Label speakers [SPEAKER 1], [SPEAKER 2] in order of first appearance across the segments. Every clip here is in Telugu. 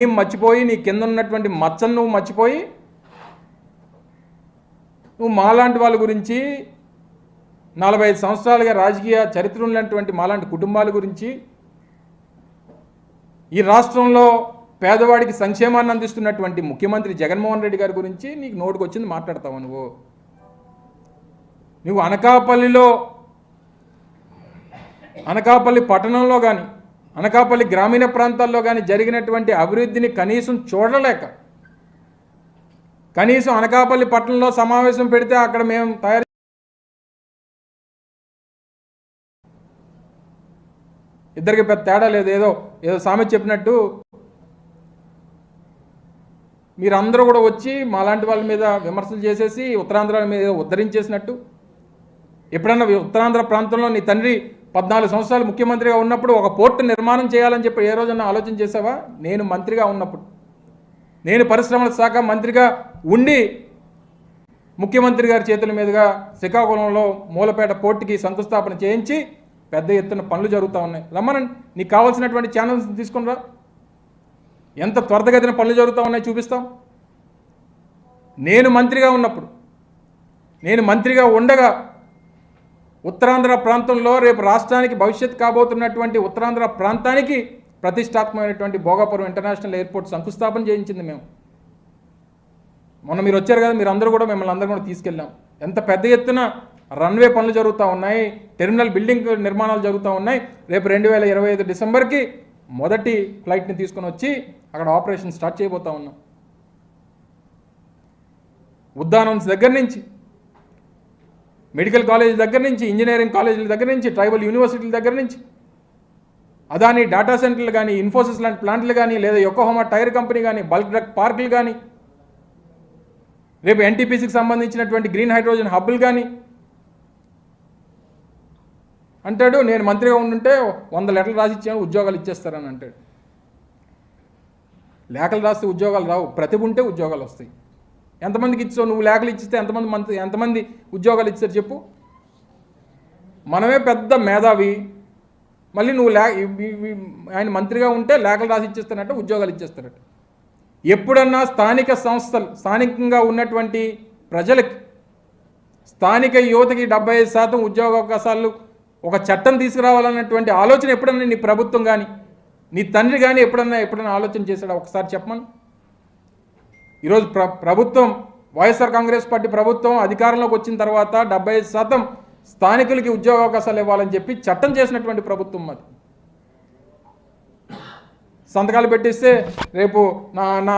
[SPEAKER 1] మర్చిపోయి నీ కింద ఉన్నటువంటి మచ్చను నువ్వు మర్చిపోయి నువ్వు మాలాంటి వాళ్ళ గురించి 45 సంవత్సరాలుగా రాజకీయ చరిత్ర ఉన్నటువంటి మాలాంటి కుటుంబాల గురించి ఈ రాష్ట్రంలో పేదవాడికి సంక్షేమాన్ని అందిస్తున్నటువంటి ముఖ్యమంత్రి జగన్మోహన్ రెడ్డి గారి గురించి నీకు నోటికి వచ్చింది మాట్లాడతావు. నువ్వు అనకాపల్లి పట్టణంలో కానీ అనకాపల్లి గ్రామీణ ప్రాంతాల్లో కానీ జరిగినటువంటి అభివృద్ధిని కనీసం చూడలేక కనీసం అనకాపల్లి పట్టణంలో సమావేశం పెడితే అక్కడ మేము తయారు ఇద్దరికి పెద్ద తేడా లేదు. ఏదో సామెత చెప్పినట్టు మీరందరూ కూడా వచ్చి మాలాంటి వాళ్ళ మీద విమర్శలు చేసేసి ఉత్తరాంధ్ర మీద ఉద్ధరించేసినట్టు. ఎప్పుడన్నా ఉత్తరాంధ్ర ప్రాంతంలో నీ తండ్రి 14 సంవత్సరాలు ముఖ్యమంత్రిగా ఉన్నప్పుడు ఒక పోర్టు నిర్మాణం చేయాలని చెప్పి ఏ రోజన్నా ఆలోచన చేసావా? నేను మంత్రిగా ఉన్నప్పుడు, నేను పరిశ్రమల శాఖ మంత్రిగా ఉండి ముఖ్యమంత్రి గారి చేతుల మీదుగా శ్రీకాకుళంలో మూలపేట పోర్టుకి శంకుస్థాపన చేయించి పెద్ద ఎత్తున పనులు జరుగుతూ ఉన్నాయి. రమ్మనండి, నీకు కావాల్సినటువంటి ఛానల్స్ తీసుకుని రా. ఎంత త్వరితగతిన పనులు జరుగుతూ ఉన్నాయి చూపిస్తాం. నేను మంత్రిగా ఉండగా ఉత్తరాంధ్ర ప్రాంతంలో రేపు రాష్ట్రానికి భవిష్యత్ కాబోతున్నటువంటి ఉత్తరాంధ్ర ప్రాంతానికి ప్రతిష్టాత్మకమైనటువంటి భోగాపురం ఇంటర్నేషనల్ ఎయిర్పోర్ట్ శంకుస్థాపన చేయించింది మేము. మొన్న మీరు వచ్చారు కదా, మీరు అందరూ కూడా మిమ్మల్ని అందరూ కూడా తీసుకెళ్ళాం. ఎంత పెద్ద ఎత్తున రన్వే పనులు జరుగుతూ ఉన్నాయి, టెర్మినల్ బిల్డింగ్ నిర్మాణాలు జరుగుతూ ఉన్నాయి. రేపు 2025 డిసెంబర్కి మొదటి ఫ్లైట్ని తీసుకొని వచ్చి అక్కడ ఆపరేషన్ స్టార్ట్ చేయబోతూ ఉన్నాం. ఉద్దానవన్స్ దగ్గర నుంచి, మెడికల్ కాలేజ్ దగ్గర నుంచి, ఇంజనీరింగ్ కాలేజీల దగ్గర నుంచి, ట్రైబల్ యూనివర్సిటీల దగ్గర నుంచి, అదాని డేటా సెంటర్లు కానీ, ఇన్ఫోసిస్ లాంటి ప్లాంట్లు కానీ, లేదా యొకోహోమా టైర్ కంపెనీ కానీ, బల్క్ డ్రగ్ పార్కులు కానీ, రేపు ఎన్టీపీసీకి సంబంధించినటువంటి గ్రీన్ హైడ్రోజన్ హబ్బులు కానీ అంటాడు. నేను మంత్రిగా ఉండుంటే 100 లెటర్లు రాసి ఇచ్చాను, ఉద్యోగాలు ఇచ్చేస్తారని అంటాడు. లేఖలు రాస్తే ఉద్యోగాలు రావు, ప్రతిభ ఉంటే ఉద్యోగాలు వస్తాయి. ఎంతమందికి ఇచ్చావు? నువ్వు లేఖలు ఇచ్చితే ఎంతమంది ఉద్యోగాలు ఇచ్చారు చెప్పు? మనమే పెద్ద మేధావి, మళ్ళీ నువ్వు ఆయన మంత్రిగా ఉంటే లేఖలు రాసి ఇచ్చేస్తానంటే ఉద్యోగాలు ఇచ్చేస్తారట. ఎప్పుడన్నా స్థానిక సంస్థలు, స్థానికంగా ఉన్నటువంటి ప్రజలకి, స్థానిక యువతకి 75% ఉద్యోగ అవకాశాలు ఒక చట్టం తీసుకురావాలన్నటువంటి ఆలోచన ఎప్పుడన్నా నీ ప్రభుత్వం కానీ, నీ తండ్రి కానీ ఎప్పుడన్నా ఆలోచన చేశాడా? ఒకసారి చెప్పమని. ఈరోజు ప్రభుత్వం, వైఎస్ఆర్ కాంగ్రెస్ పార్టీ ప్రభుత్వం అధికారంలోకి వచ్చిన తర్వాత 75% స్థానికులకి ఉద్యోగ అవకాశాలు ఇవ్వాలని చెప్పి చట్టం చేసినటువంటి ప్రభుత్వం అది. సంతకాలు పెట్టిస్తే రేపు నా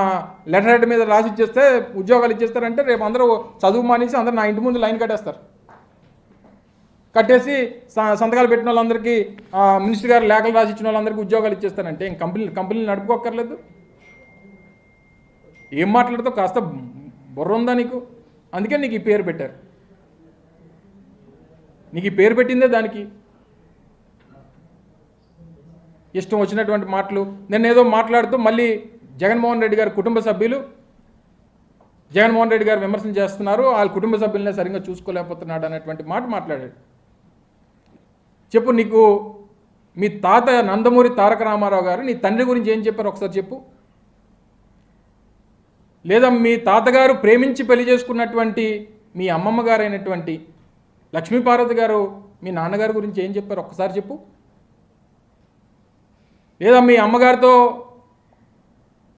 [SPEAKER 1] లెటర్ హెడ్ మీద రాసి ఇచ్చేస్తే ఉద్యోగాలు ఇచ్చేస్తారంటే రేపు అందరూ చదువు మానేసి అందరూ నా ఇంటి ముందు లైన్ కట్టేసి సంతకాలు పెట్టిన వాళ్ళందరికీ, మినిస్టర్ గారు లేఖలు రాసి ఇచ్చిన వాళ్ళందరికీ ఉద్యోగాలు ఇచ్చేస్తారంటే ఇంక కంపెనీలు నడుపుకోక్కర్లేదు. ఏం మాట్లాడుతావు? కాస్త బుర్ర ఉందా నీకు? అందుకే నీకు ఈ పేరు పెట్టారు. నీకు ఈ పేరు పెట్టిందే దానికి. ఇష్టం వచ్చినటువంటి మాటలు. నేను ఏదో మాట్లాడుతూ మళ్ళీ జగన్మోహన్ రెడ్డి గారి కుటుంబ సభ్యులు జగన్మోహన్ రెడ్డి గారు విమర్శలు చేస్తున్నారు, వాళ్ళ కుటుంబ సభ్యులనే సరిగ్గా చూసుకోలేకపోతున్నాడు అనేటువంటి మాట మాట్లాడాడు. చెప్పు, నీకు మీ తాత నందమూరి తారక రామారావు గారు నీ తండ్రి గురించి ఏం చెప్పారు ఒకసారి చెప్పు. లేదా మీ తాతగారు ప్రేమించి పెళ్లి చేసుకున్నటువంటి మీ అమ్మమ్మ గారు అయినటువంటి లక్ష్మీపార్వతి గారు మీ నాన్నగారి గురించి ఏం చెప్పారు ఒక్కసారి చెప్పు. లేదా మీ అమ్మగారితో